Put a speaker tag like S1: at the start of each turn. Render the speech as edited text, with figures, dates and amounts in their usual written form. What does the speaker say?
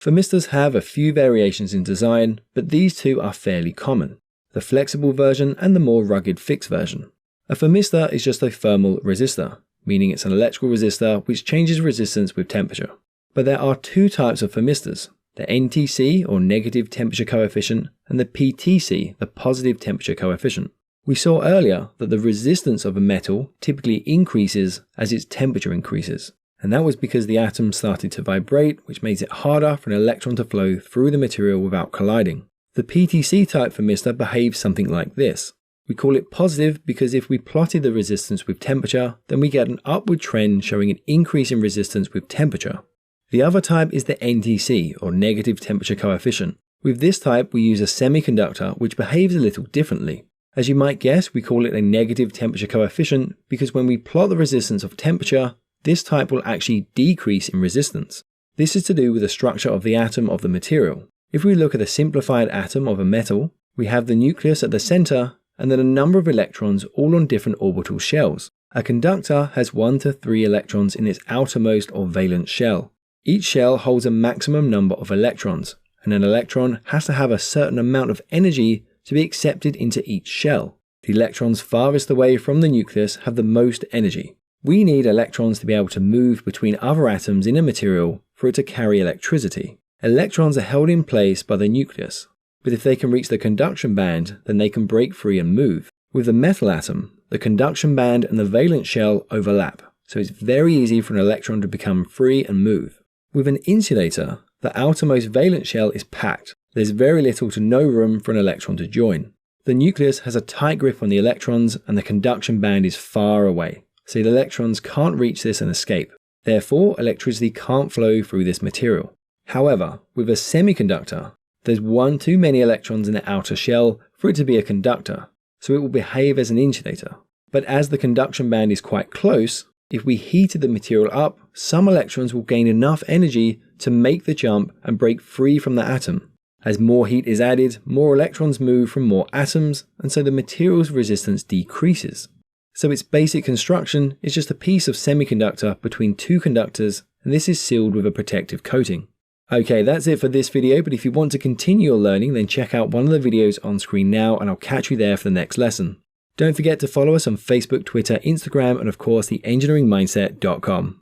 S1: Thermistors have a few variations in design, but these two are fairly common: the flexible version and the more rugged fixed version. A thermistor is just a thermal resistor, meaning it's an electrical resistor which changes resistance with temperature. But there are two types of thermistors: the NTC, or negative temperature coefficient, and the PTC, the positive temperature coefficient. We saw earlier that the resistance of a metal typically increases as its temperature increases, and that was because the atom started to vibrate, which makes it harder for an electron to flow through the material without colliding. The PTC type thermistor behaves something like this. We call it positive because if we plotted the resistance with temperature, then we get an upward trend showing an increase in resistance with temperature. The other type is the NTC, or negative temperature coefficient. With this type, we use a semiconductor which behaves a little differently. As you might guess, we call it a negative temperature coefficient because when we plot the resistance of temperature, this type will actually decrease in resistance. This is to do with the structure of the atom of the material. If we look at a simplified atom of a metal, we have the nucleus at the center and then a number of electrons all on different orbital shells. A conductor has 1 to 3 electrons in its outermost or valence shell. Each shell holds a maximum number of electrons, and an electron has to have a certain amount of energy to be accepted into each shell. The electrons farthest away from the nucleus have the most energy. We need electrons to be able to move between other atoms in a material for it to carry electricity. Electrons are held in place by the nucleus, but if they can reach the conduction band, then they can break free and move. With the metal atom, the conduction band and the valence shell overlap, so it's very easy for an electron to become free and move. With an insulator, the outermost valence shell is packed. There's very little to no room for an electron to join. The nucleus has a tight grip on the electrons and the conduction band is far away, so the electrons can't reach this and escape. Therefore, electricity can't flow through this material. However, with a semiconductor, there's one too many electrons in the outer shell for it to be a conductor, so it will behave as an insulator. But as the conduction band is quite close, if we heated the material up, some electrons will gain enough energy to make the jump and break free from the atom. As more heat is added, more electrons move from more atoms, and so the material's resistance decreases. So its basic construction is just a piece of semiconductor between two conductors, and this is sealed with a protective coating. Okay, that's it for this video, but if you want to continue your learning, then check out one of the videos on screen now, and I'll catch you there for the next lesson. Don't forget to follow us on Facebook, Twitter, Instagram, and of course, theengineeringmindset.com.